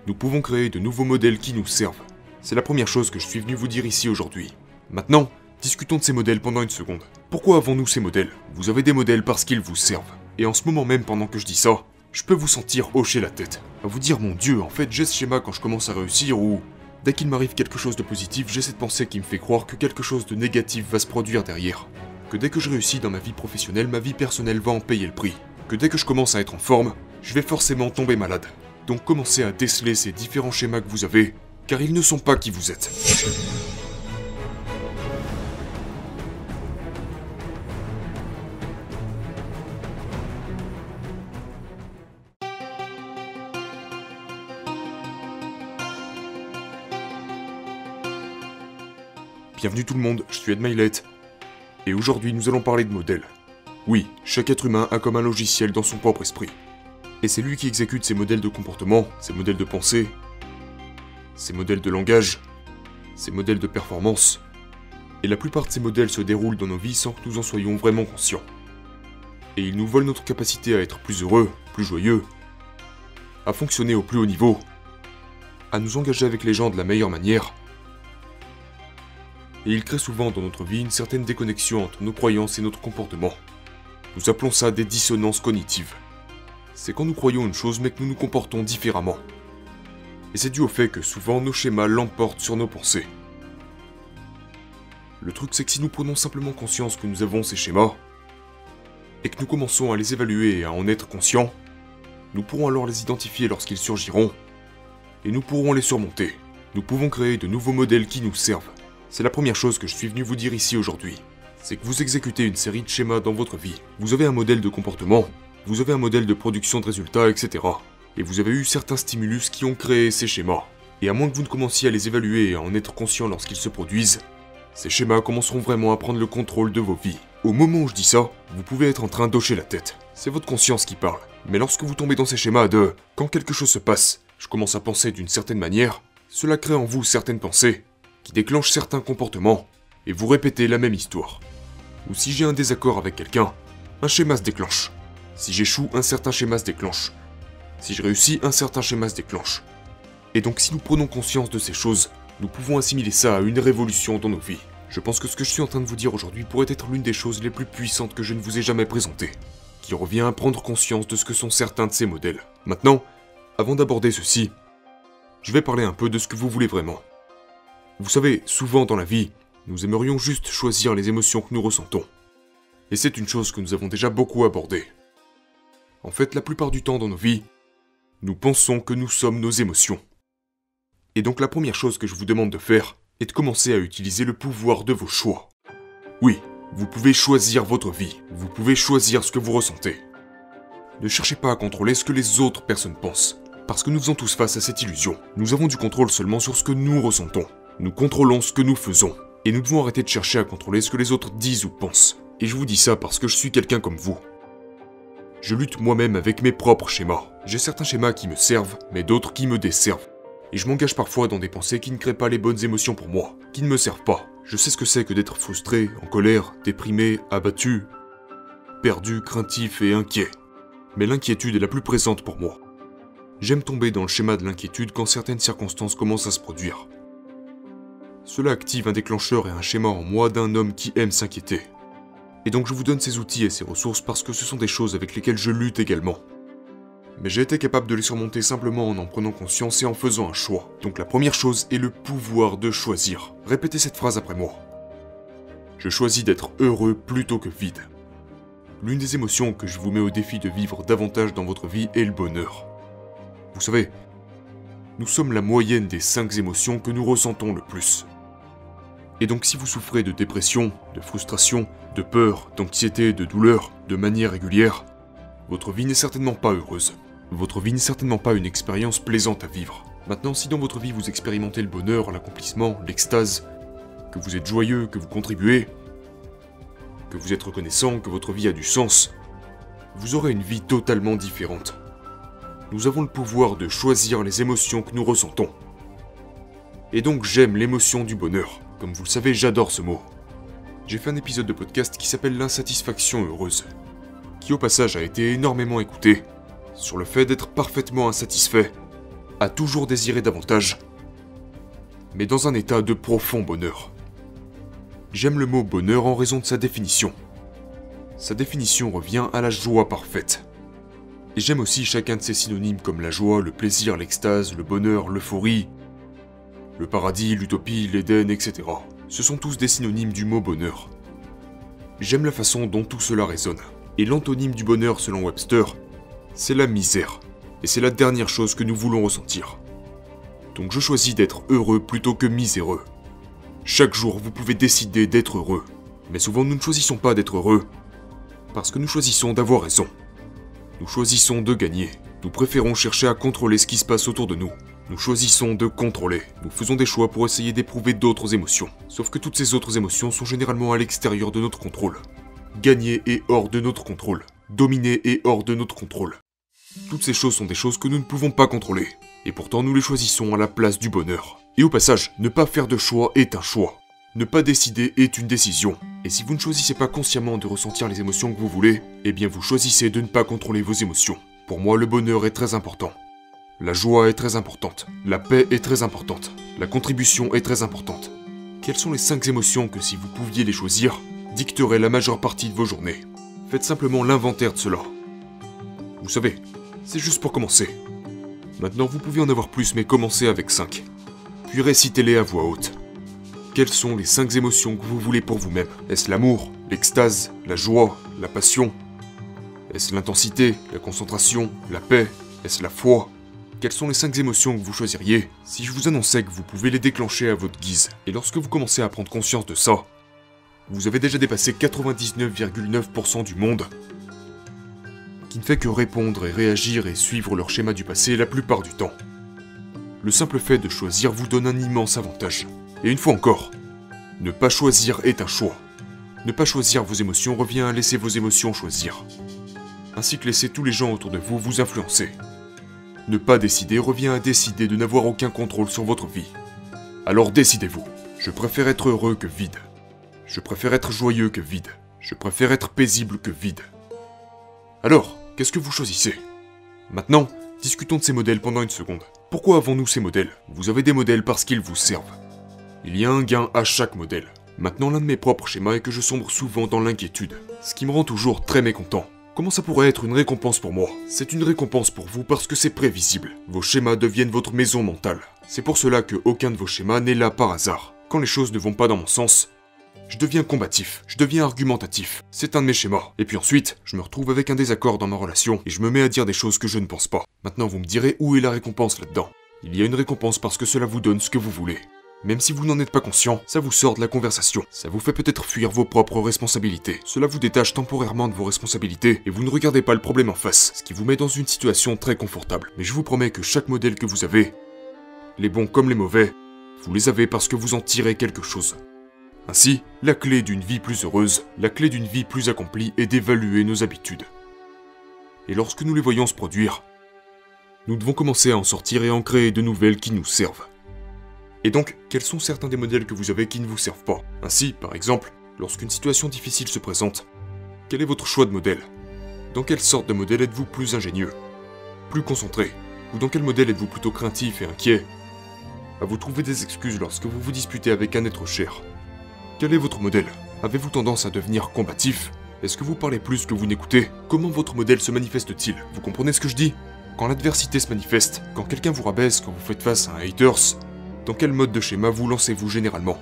nous pouvons créer de nouveaux modèles qui nous servent. C'est la première chose que je suis venu vous dire ici aujourd'hui. Maintenant, discutons de ces modèles pendant une seconde. Pourquoi avons-nous ces modèles? Vous avez des modèles parce qu'ils vous servent. Et en ce moment même, pendant que je dis ça, je peux vous sentir hocher la tête. À vous dire, mon Dieu, en fait, j'ai ce schéma quand je commence à réussir ou... Dès qu'il m'arrive quelque chose de positif, j'ai cette pensée qui me fait croire que quelque chose de négatif va se produire derrière. Que dès que je réussis dans ma vie professionnelle, ma vie personnelle va en payer le prix. Que dès que je commence à être en forme, je vais forcément tomber malade. Donc commencez à déceler ces différents schémas que vous avez, car ils ne sont pas qui vous êtes. Bienvenue tout le monde, je suis Ed Milet, et aujourd'hui nous allons parler de modèles. Oui, chaque être humain a comme un logiciel dans son propre esprit. Et c'est lui qui exécute ses modèles de comportement, ses modèles de pensée, ses modèles de langage, ses modèles de performance. Et la plupart de ces modèles se déroulent dans nos vies sans que nous en soyons vraiment conscients. Et ils nous volent notre capacité à être plus heureux, plus joyeux, à fonctionner au plus haut niveau, à nous engager avec les gens de la meilleure manière. Et il crée souvent dans notre vie une certaine déconnexion entre nos croyances et notre comportement. Nous appelons ça des dissonances cognitives. C'est quand nous croyons une chose mais que nous nous comportons différemment. Et c'est dû au fait que souvent nos schémas l'emportent sur nos pensées. Le truc c'est que si nous prenons simplement conscience que nous avons ces schémas, et que nous commençons à les évaluer et à en être conscients, nous pourrons alors les identifier lorsqu'ils surgiront, et nous pourrons les surmonter. Nous pouvons créer de nouveaux modèles qui nous servent. C'est la première chose que je suis venu vous dire ici aujourd'hui. C'est que vous exécutez une série de schémas dans votre vie. Vous avez un modèle de comportement, vous avez un modèle de production de résultats, etc. Et vous avez eu certains stimulus qui ont créé ces schémas. Et à moins que vous ne commenciez à les évaluer et à en être conscient lorsqu'ils se produisent, ces schémas commenceront vraiment à prendre le contrôle de vos vies. Au moment où je dis ça, vous pouvez être en train d'hocher la tête. C'est votre conscience qui parle. Mais lorsque vous tombez dans ces schémas de « quand quelque chose se passe, je commence à penser d'une certaine manière », cela crée en vous certaines pensées qui déclenchent certains comportements, et vous répétez la même histoire. Ou si j'ai un désaccord avec quelqu'un, un schéma se déclenche. Si j'échoue, un certain schéma se déclenche. Si je réussis, un certain schéma se déclenche. Et donc si nous prenons conscience de ces choses, nous pouvons assimiler ça à une révolution dans nos vies. Je pense que ce que je suis en train de vous dire aujourd'hui pourrait être l'une des choses les plus puissantes que je ne vous ai jamais présentées, qui revient à prendre conscience de ce que sont certains de ces modèles. Maintenant, avant d'aborder ceci, je vais parler un peu de ce que vous voulez vraiment. Vous savez, souvent dans la vie, nous aimerions juste choisir les émotions que nous ressentons. Et c'est une chose que nous avons déjà beaucoup abordée. En fait, la plupart du temps dans nos vies, nous pensons que nous sommes nos émotions. Et donc la première chose que je vous demande de faire est de commencer à utiliser le pouvoir de vos choix. Oui, vous pouvez choisir votre vie, vous pouvez choisir ce que vous ressentez. Ne cherchez pas à contrôler ce que les autres personnes pensent, parce que nous faisons tous face à cette illusion. Nous avons du contrôle seulement sur ce que nous ressentons. Nous contrôlons ce que nous faisons, et nous devons arrêter de chercher à contrôler ce que les autres disent ou pensent. Et je vous dis ça parce que je suis quelqu'un comme vous. Je lutte moi-même avec mes propres schémas. J'ai certains schémas qui me servent, mais d'autres qui me desservent. Et je m'engage parfois dans des pensées qui ne créent pas les bonnes émotions pour moi, qui ne me servent pas. Je sais ce que c'est que d'être frustré, en colère, déprimé, abattu, perdu, craintif et inquiet. Mais l'inquiétude est la plus présente pour moi. J'aime tomber dans le schéma de l'inquiétude quand certaines circonstances commencent à se produire. Cela active un déclencheur et un schéma en moi d'un homme qui aime s'inquiéter. Et donc je vous donne ces outils et ces ressources parce que ce sont des choses avec lesquelles je lutte également. Mais j'ai été capable de les surmonter simplement en prenant conscience et en faisant un choix. Donc la première chose est le pouvoir de choisir. Répétez cette phrase après moi. Je choisis d'être heureux plutôt que vide. L'une des émotions que je vous mets au défi de vivre davantage dans votre vie est le bonheur. Vous savez, nous sommes la moyenne des 5 émotions que nous ressentons le plus. Et donc si vous souffrez de dépression, de frustration, de peur, d'anxiété, de douleur, de manière régulière, votre vie n'est certainement pas heureuse. Votre vie n'est certainement pas une expérience plaisante à vivre. Maintenant, si dans votre vie vous expérimentez le bonheur, l'accomplissement, l'extase, que vous êtes joyeux, que vous contribuez, que vous êtes reconnaissant, que votre vie a du sens, vous aurez une vie totalement différente. Nous avons le pouvoir de choisir les émotions que nous ressentons. Et donc j'aime l'émotion du bonheur. Comme vous le savez, j'adore ce mot. J'ai fait un épisode de podcast qui s'appelle l'insatisfaction heureuse, qui au passage a été énormément écouté, sur le fait d'être parfaitement insatisfait, à toujours désirer davantage, mais dans un état de profond bonheur. J'aime le mot bonheur en raison de sa définition. Sa définition revient à la joie parfaite. Et j'aime aussi chacun de ses synonymes comme la joie, le plaisir, l'extase, le bonheur, l'euphorie, le paradis, l'utopie, l'Éden, etc. Ce sont tous des synonymes du mot bonheur. J'aime la façon dont tout cela résonne. Et l'antonyme du bonheur selon Webster, c'est la misère. Et c'est la dernière chose que nous voulons ressentir. Donc je choisis d'être heureux plutôt que miséreux. Chaque jour, vous pouvez décider d'être heureux. Mais souvent, nous ne choisissons pas d'être heureux, parce que nous choisissons d'avoir raison. Nous choisissons de gagner. Nous préférons chercher à contrôler ce qui se passe autour de nous. Nous choisissons de contrôler. Nous faisons des choix pour essayer d'éprouver d'autres émotions. Sauf que toutes ces autres émotions sont généralement à l'extérieur de notre contrôle. Gagner est hors de notre contrôle. Dominer est hors de notre contrôle. Toutes ces choses sont des choses que nous ne pouvons pas contrôler. Et pourtant nous les choisissons à la place du bonheur. Et au passage, ne pas faire de choix est un choix. Ne pas décider est une décision. Et si vous ne choisissez pas consciemment de ressentir les émotions que vous voulez, eh bien vous choisissez de ne pas contrôler vos émotions. Pour moi, le bonheur est très important. La joie est très importante. La paix est très importante. La contribution est très importante. Quelles sont les 5 émotions que, si vous pouviez les choisir, dicteraient la majeure partie de vos journées? Faites simplement l'inventaire de cela. Vous savez, c'est juste pour commencer. Maintenant, vous pouvez en avoir plus, mais commencez avec 5. Puis récitez-les à voix haute. Quelles sont les 5 émotions que vous voulez pour vous-même? Est-ce l'amour, l'extase, la joie, la passion? Est-ce l'intensité, la concentration, la paix? Est-ce la foi? Quelles sont les 5 émotions que vous choisiriez si je vous annonçais que vous pouvez les déclencher à votre guise? Et lorsque vous commencez à prendre conscience de ça, vous avez déjà dépassé 99,9% du monde qui ne fait que répondre et réagir et suivre leur schéma du passé la plupart du temps. Le simple fait de choisir vous donne un immense avantage. Et une fois encore, ne pas choisir est un choix. Ne pas choisir vos émotions revient à laisser vos émotions choisir. Ainsi que laisser tous les gens autour de vous vous influencer. Ne pas décider revient à décider de n'avoir aucun contrôle sur votre vie. Alors décidez-vous. Je préfère être heureux que vide. Je préfère être joyeux que vide. Je préfère être paisible que vide. Alors, qu'est-ce que vous choisissez? Maintenant, discutons de ces modèles pendant une seconde. Pourquoi avons-nous ces modèles? Vous avez des modèles parce qu'ils vous servent. Il y a un gain à chaque modèle. Maintenant, l'un de mes propres schémas est que je sombre souvent dans l'inquiétude, ce qui me rend toujours très mécontent. Comment ça pourrait être une récompense pour moi? C'est une récompense pour vous parce que c'est prévisible. Vos schémas deviennent votre maison mentale. C'est pour cela que aucun de vos schémas n'est là par hasard. Quand les choses ne vont pas dans mon sens, je deviens combatif, je deviens argumentatif. C'est un de mes schémas. Et puis ensuite, je me retrouve avec un désaccord dans ma relation et je me mets à dire des choses que je ne pense pas. Maintenant, vous me direz où est la récompense là-dedans? Il y a une récompense parce que cela vous donne ce que vous voulez. Même si vous n'en êtes pas conscient, ça vous sort de la conversation. Ça vous fait peut-être fuir vos propres responsabilités. Cela vous détache temporairement de vos responsabilités et vous ne regardez pas le problème en face, ce qui vous met dans une situation très confortable. Mais je vous promets que chaque modèle que vous avez, les bons comme les mauvais, vous les avez parce que vous en tirez quelque chose. Ainsi, la clé d'une vie plus heureuse, la clé d'une vie plus accomplie est d'évaluer nos habitudes. Et lorsque nous les voyons se produire, nous devons commencer à en sortir et en créer de nouvelles qui nous servent. Et donc, quels sont certains des modèles que vous avez qui ne vous servent pas? Ainsi, par exemple, lorsqu'une situation difficile se présente, quel est votre choix de modèle? Dans quelle sorte de modèle êtes-vous plus ingénieux? Plus concentré? Ou dans quel modèle êtes-vous plutôt craintif et inquiet? À vous trouver des excuses lorsque vous vous disputez avec un être cher. Quel est votre modèle? Avez-vous tendance à devenir combatif? Est-ce que vous parlez plus que vous n'écoutez? Comment votre modèle se manifeste-t-il? Vous comprenez ce que je dis? Quand l'adversité se manifeste, quand quelqu'un vous rabaisse, quand vous faites face à un haters, dans quel mode de schéma vous lancez-vous généralement?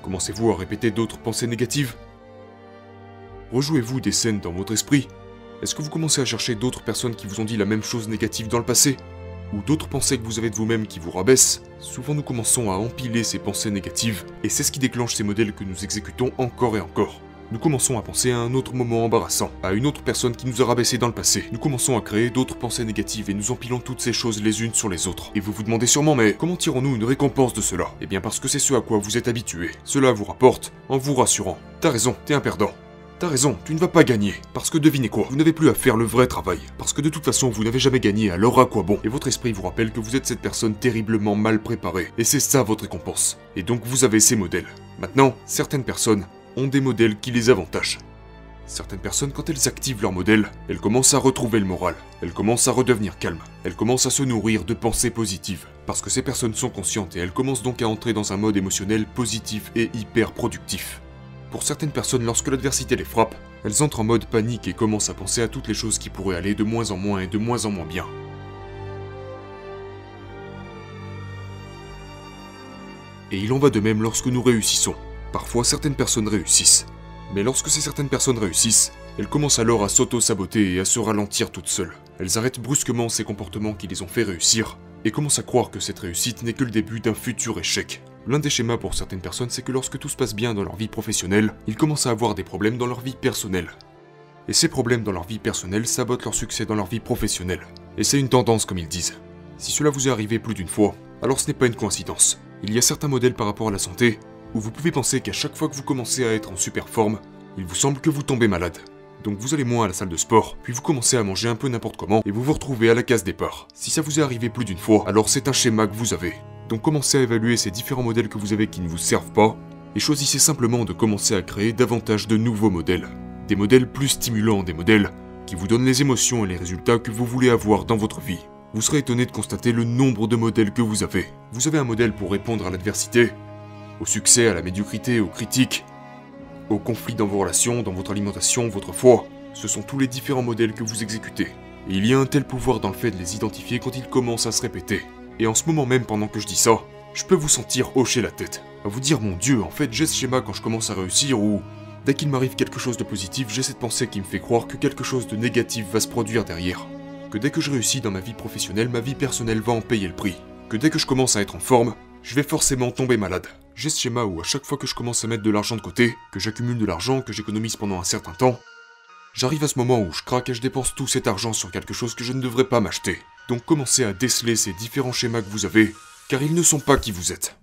Commencez-vous à répéter d'autres pensées négatives? Rejouez-vous des scènes dans votre esprit? Est-ce que vous commencez à chercher d'autres personnes qui vous ont dit la même chose négative dans le passé? Ou d'autres pensées que vous avez de vous-même qui vous rabaissent? Souvent nous commençons à empiler ces pensées négatives, et c'est ce qui déclenche ces modèles que nous exécutons encore et encore. Nous commençons à penser à un autre moment embarrassant, à une autre personne qui nous a rabaissé dans le passé. Nous commençons à créer d'autres pensées négatives et nous empilons toutes ces choses les unes sur les autres. Et vous vous demandez sûrement, mais comment tirons-nous une récompense de cela? Eh bien parce que c'est ce à quoi vous êtes habitué. Cela vous rapporte en vous rassurant. T'as raison, t'es un perdant. T'as raison, tu ne vas pas gagner. Parce que devinez quoi, vous n'avez plus à faire le vrai travail. Parce que de toute façon, vous n'avez jamais gagné, alors à quoi bon? Et votre esprit vous rappelle que vous êtes cette personne terriblement mal préparée. Et c'est ça votre récompense. Et donc vous avez ces modèles. Maintenant, certaines personnes ont des modèles qui les avantagent. Certaines personnes, quand elles activent leur modèle, elles commencent à retrouver le moral, elles commencent à redevenir calmes, elles commencent à se nourrir de pensées positives, parce que ces personnes sont conscientes et elles commencent donc à entrer dans un mode émotionnel positif et hyper productif. Pour certaines personnes, lorsque l'adversité les frappe, elles entrent en mode panique et commencent à penser à toutes les choses qui pourraient aller de moins en moins et de moins en moins bien. Et il en va de même lorsque nous réussissons. Parfois, certaines personnes réussissent. Mais lorsque ces certaines personnes réussissent, elles commencent alors à s'auto-saboter et à se ralentir toutes seules. Elles arrêtent brusquement ces comportements qui les ont fait réussir, et commencent à croire que cette réussite n'est que le début d'un futur échec. L'un des schémas pour certaines personnes, c'est que lorsque tout se passe bien dans leur vie professionnelle, ils commencent à avoir des problèmes dans leur vie personnelle. Et ces problèmes dans leur vie personnelle sabotent leur succès dans leur vie professionnelle. Et c'est une tendance comme ils disent. Si cela vous est arrivé plus d'une fois, alors ce n'est pas une coïncidence. Il y a certains modèles par rapport à la santé, où vous pouvez penser qu'à chaque fois que vous commencez à être en super forme, il vous semble que vous tombez malade. Donc vous allez moins à la salle de sport, puis vous commencez à manger un peu n'importe comment, et vous vous retrouvez à la case départ. Si ça vous est arrivé plus d'une fois, alors c'est un schéma que vous avez. Donc commencez à évaluer ces différents modèles que vous avez qui ne vous servent pas, et choisissez simplement de commencer à créer davantage de nouveaux modèles. Des modèles plus stimulants, des modèles qui vous donnent les émotions et les résultats que vous voulez avoir dans votre vie. Vous serez étonné de constater le nombre de modèles que vous avez. Vous avez un modèle pour répondre à l'adversité, au succès, à la médiocrité, aux critiques, aux conflits dans vos relations, dans votre alimentation, votre foi. Ce sont tous les différents modèles que vous exécutez. Et il y a un tel pouvoir dans le fait de les identifier quand ils commencent à se répéter. Et en ce moment même, pendant que je dis ça, je peux vous sentir hocher la tête. À vous dire, mon Dieu, en fait, j'ai ce schéma quand je commence à réussir ou... Dès qu'il m'arrive quelque chose de positif, j'ai cette pensée qui me fait croire que quelque chose de négatif va se produire derrière. Que dès que je réussis dans ma vie professionnelle, ma vie personnelle va en payer le prix. Que dès que je commence à être en forme, je vais forcément tomber malade. J'ai ce schéma où à chaque fois que je commence à mettre de l'argent de côté, que j'accumule de l'argent, que j'économise pendant un certain temps, j'arrive à ce moment où je craque et je dépense tout cet argent sur quelque chose que je ne devrais pas m'acheter. Donc commencez à déceler ces différents schémas que vous avez, car ils ne sont pas qui vous êtes.